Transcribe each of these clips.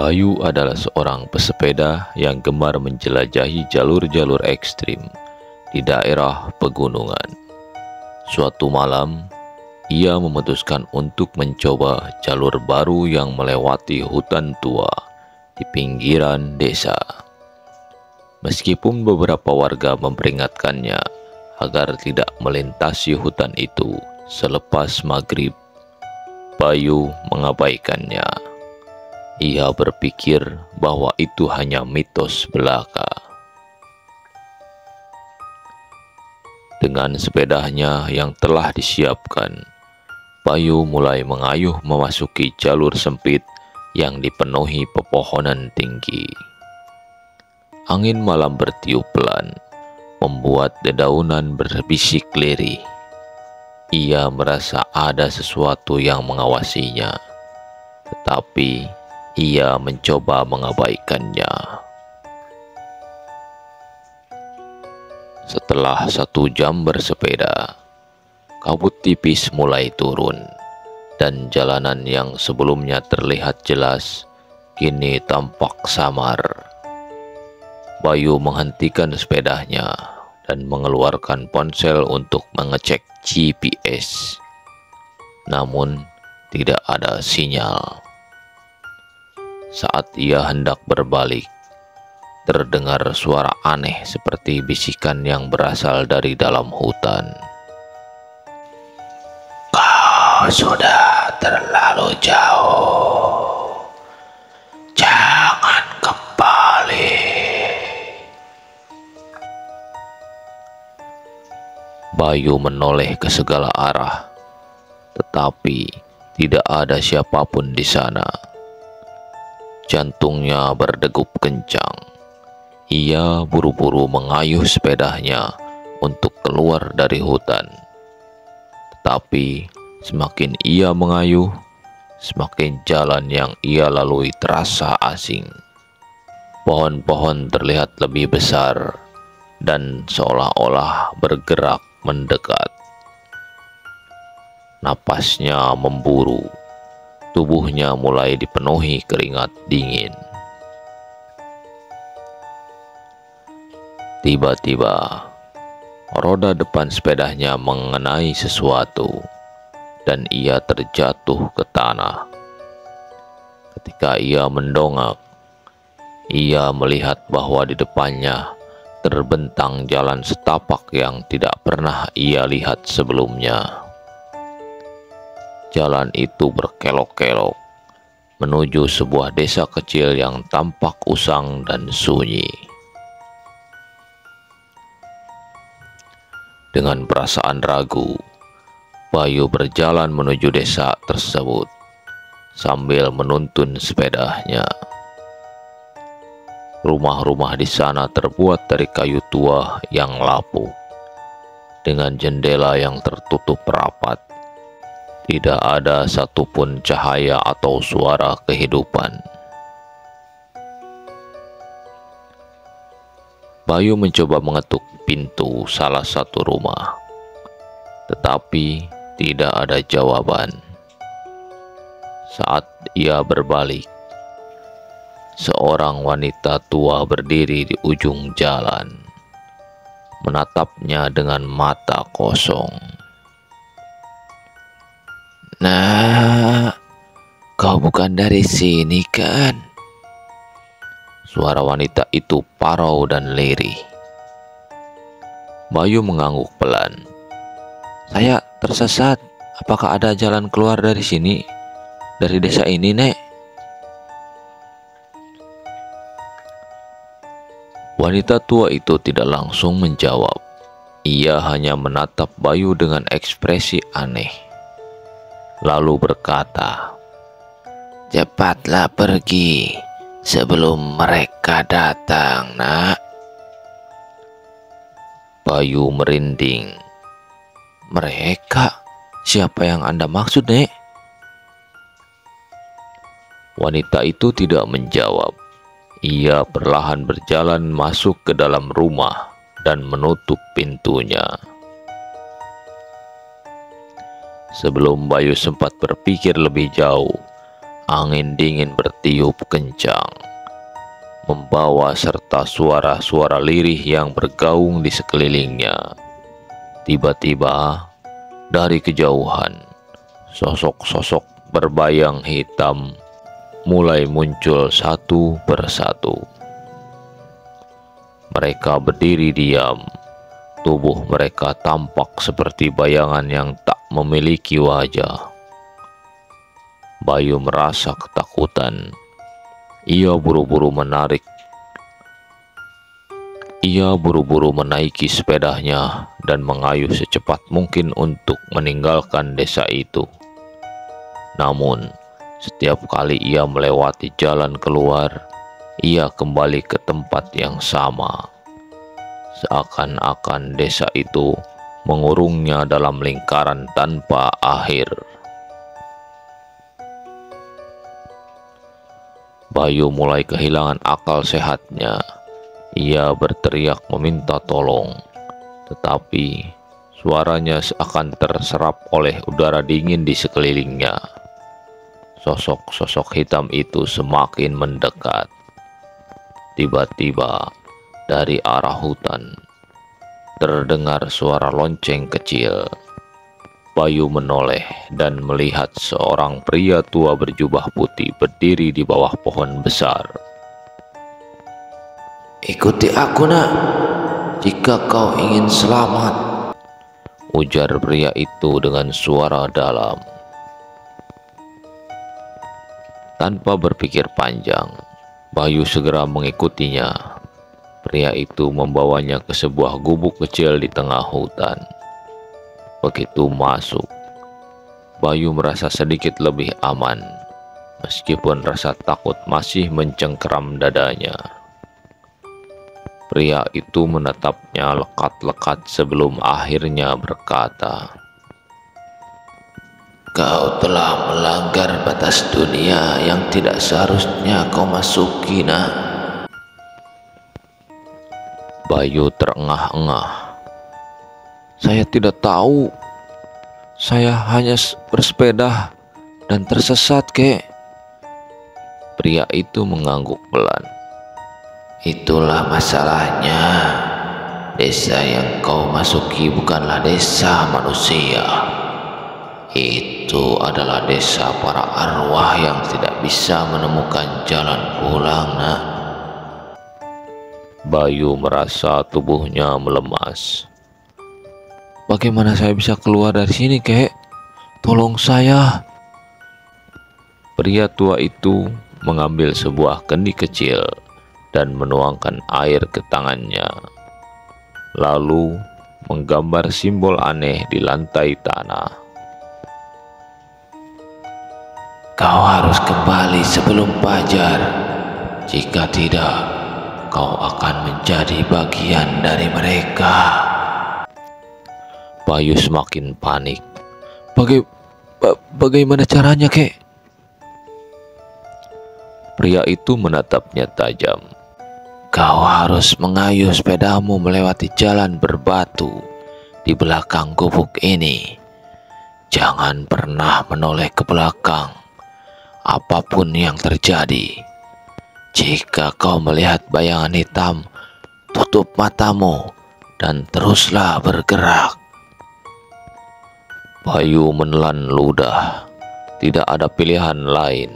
Bayu adalah seorang pesepeda yang gemar menjelajahi jalur-jalur ekstrim di daerah pegunungan. Suatu malam, ia memutuskan untuk mencoba jalur baru yang melewati hutan tua di pinggiran desa. Meskipun beberapa warga memperingatkannya agar tidak melintasi hutan itu selepas maghrib, Bayu mengabaikannya. Ia berpikir bahwa itu hanya mitos belaka. Dengan sepedanya yang telah disiapkan, Bayu mulai mengayuh memasuki jalur sempit yang dipenuhi pepohonan tinggi. Angin malam bertiup pelan, membuat dedaunan berbisik lirih. Ia merasa ada sesuatu yang mengawasinya, tetapi ia mencoba mengabaikannya. Setelah 1 jam bersepeda, kabut tipis mulai turun, dan jalanan yang sebelumnya terlihat jelas kini tampak samar. Bayu menghentikan sepedanya dan mengeluarkan ponsel untuk mengecek GPS. Namun, tidak ada sinyal. Saat ia hendak berbalik, terdengar suara aneh seperti bisikan yang berasal dari dalam hutan. "Kau sudah terlalu jauh. Jangan kembali." Bayu menoleh ke segala arah, tetapi tidak ada siapapun di sana. Jantungnya berdegup kencang. Ia buru-buru mengayuh sepedanya untuk keluar dari hutan. Tetapi semakin ia mengayuh, semakin jalan yang ia lalui terasa asing. Pohon-pohon terlihat lebih besar dan seolah-olah bergerak mendekat. Napasnya memburu. Tubuhnya mulai dipenuhi keringat dingin. Tiba-tiba, roda depan sepedanya mengenai sesuatu, dan ia terjatuh ke tanah. Ketika ia mendongak, ia melihat bahwa di depannya terbentang jalan setapak yang tidak pernah ia lihat sebelumnya. Jalan itu berkelok-kelok menuju sebuah desa kecil yang tampak usang dan sunyi. Dengan perasaan ragu, Bayu berjalan menuju desa tersebut sambil menuntun sepedanya. Rumah-rumah di sana terbuat dari kayu tua yang lapuk, dengan jendela yang tertutup rapat. Tidak ada satupun cahaya atau suara kehidupan. Bayu mencoba mengetuk pintu salah satu rumah, tetapi tidak ada jawaban. Saat ia berbalik, seorang wanita tua berdiri di ujung jalan, menatapnya dengan mata kosong. "Nah, kau bukan dari sini kan?" Suara wanita itu parau dan lirih. Bayu mengangguk pelan. "Saya tersesat. Apakah ada jalan keluar dari sini? Dari desa ini, Nek?" Wanita tua itu tidak langsung menjawab. Ia hanya menatap Bayu dengan ekspresi aneh, lalu berkata, "Cepatlah pergi sebelum mereka datang, Nak." Bayu merinding. "Mereka? Siapa yang Anda maksud, Nek?" Wanita itu tidak menjawab. Ia perlahan berjalan masuk ke dalam rumah dan menutup pintunya. Sebelum Bayu sempat berpikir lebih jauh, Angin dingin bertiup kencang, membawa serta suara-suara lirih yang bergaung di sekelilingnya. Tiba-tiba, dari kejauhan, sosok-sosok berbayang hitam mulai muncul satu persatu. Mereka berdiri diam, tubuh mereka tampak seperti bayangan yang tak memiliki wajah. Bayu merasa ketakutan. Ia buru-buru menaiki sepedanya dan mengayuh secepat mungkin untuk meninggalkan desa itu. Namun, setiap kali ia melewati jalan keluar, ia kembali ke tempat yang sama. Seakan-akan desa itu mengurungnya dalam lingkaran tanpa akhir. Bayu mulai kehilangan akal sehatnya. Ia berteriak meminta tolong, tetapi suaranya seakan terserap oleh udara dingin di sekelilingnya. Sosok-sosok hitam itu semakin mendekat. Tiba-tiba, dari arah hutan, terdengar suara lonceng kecil. Bayu menoleh dan melihat seorang pria tua berjubah putih berdiri di bawah pohon besar. "Ikuti aku, nak, jika kau ingin selamat," ujar pria itu dengan suara dalam. Tanpa berpikir panjang, Bayu segera mengikutinya. Pria itu membawanya ke sebuah gubuk kecil di tengah hutan. Begitu masuk, Bayu merasa sedikit lebih aman, meskipun rasa takut masih mencengkeram dadanya. Pria itu menatapnya lekat-lekat sebelum akhirnya berkata, "Kau telah melanggar batas dunia yang tidak seharusnya kau masuki, nak." Bayu terengah-engah. "Saya tidak tahu. Saya hanya bersepeda dan tersesat, kek." Pria itu mengangguk pelan. "Itulah masalahnya. Desa yang kau masuki bukanlah desa manusia. Itu adalah desa para arwah yang tidak bisa menemukan jalan pulang, nak." Bayu merasa tubuhnya melemas. "Bagaimana saya bisa keluar dari sini, kek? Tolong saya." Pria tua itu mengambil sebuah kendi kecil dan menuangkan air ke tangannya, lalu menggambar simbol aneh di lantai tanah. "Kau harus kembali sebelum fajar. Jika tidak, kau akan menjadi bagian dari mereka." Bayu semakin panik. Bagaimana caranya, kek?" Pria itu menatapnya tajam. "Kau harus mengayuh sepedamu melewati jalan berbatu di belakang gubuk ini. Jangan pernah menoleh ke belakang, apapun yang terjadi. Jika kau melihat bayangan hitam, tutup matamu dan teruslah bergerak." Bayu menelan ludah. Tidak ada pilihan lain.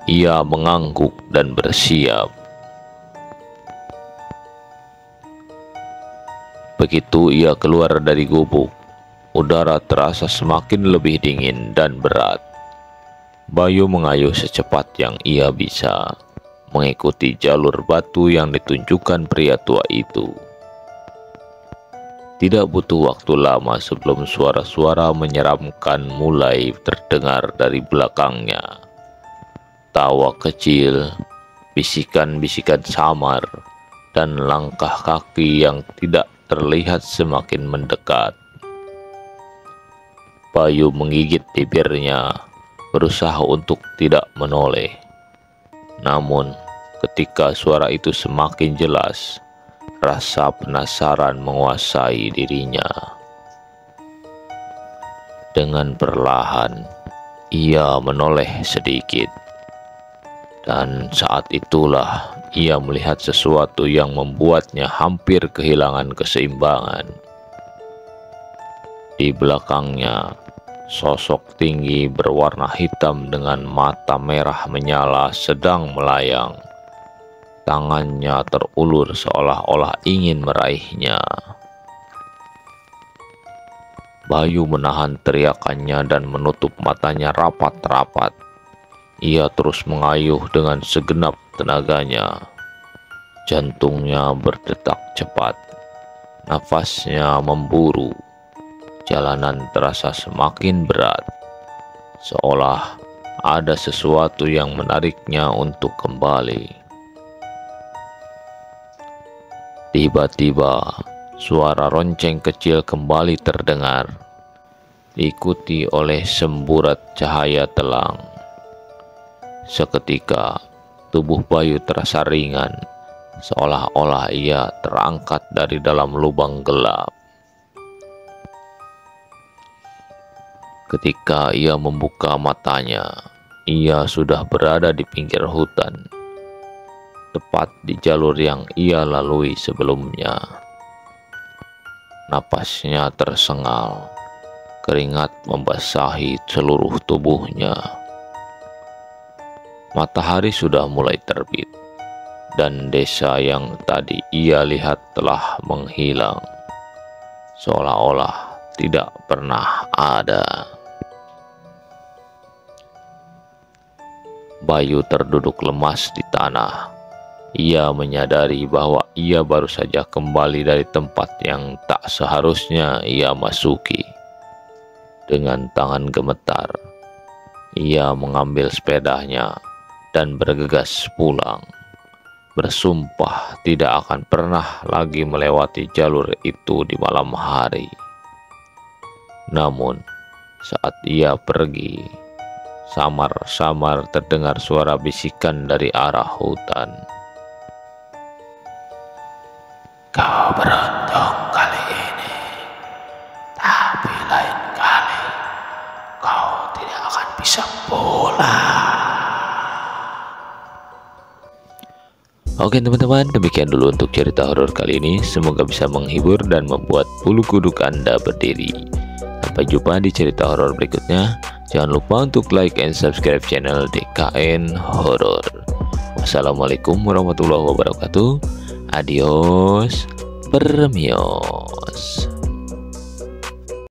Ia mengangguk dan bersiap. Begitu ia keluar dari gubuk, udara terasa semakin lebih dingin dan berat. Bayu mengayuh secepat yang ia bisa, mengikuti jalur batu yang ditunjukkan pria tua itu. Tidak butuh waktu lama sebelum suara-suara menyeramkan mulai terdengar dari belakangnya. Tawa kecil, bisikan-bisikan samar, dan langkah kaki yang tidak terlihat semakin mendekat. Bayu menggigit bibirnya, berusaha untuk tidak menoleh. Namun, ketika suara itu semakin jelas, rasa penasaran menguasai dirinya. Dengan perlahan, ia menoleh sedikit. Dan saat itulah ia melihat sesuatu yang membuatnya hampir kehilangan keseimbangan. Di belakangnya, sosok tinggi berwarna hitam dengan mata merah menyala sedang melayang. Tangannya terulur seolah-olah ingin meraihnya. Bayu menahan teriakannya dan menutup matanya rapat-rapat. Ia terus mengayuh dengan segenap tenaganya. Jantungnya berdetak cepat. Nafasnya memburu. Jalanan terasa semakin berat. Seolah ada sesuatu yang menariknya untuk kembali. Tiba-tiba, suara ronceng kecil kembali terdengar, diikuti oleh semburat cahaya telang. Seketika, tubuh Bayu terasa ringan, seolah-olah ia terangkat dari dalam lubang gelap. Ketika ia membuka matanya, ia sudah berada di pinggir hutan, tepat di jalur yang ia lalui sebelumnya. Napasnya tersengal, keringat membasahi seluruh tubuhnya. Matahari sudah mulai terbit, dan desa yang tadi ia lihat telah menghilang, seolah-olah tidak pernah ada. Bayu terduduk lemas di tanah. Ia menyadari bahwa ia baru saja kembali dari tempat yang tak seharusnya ia masuki. Dengan tangan gemetar, ia mengambil sepedanya dan bergegas pulang, bersumpah tidak akan pernah lagi melewati jalur itu di malam hari. Namun, saat ia pergi, samar-samar terdengar suara bisikan dari arah hutan. Kau beruntung kali ini, tapi lain kali kau tidak akan bisa pulang. Oke teman-teman, demikian dulu untuk cerita horor kali ini. Semoga bisa menghibur dan membuat bulu kuduk Anda berdiri. Sampai jumpa di cerita horor berikutnya. Jangan lupa untuk like and subscribe channel DKN Horor. Wassalamualaikum warahmatullahi wabarakatuh. Adios, permios.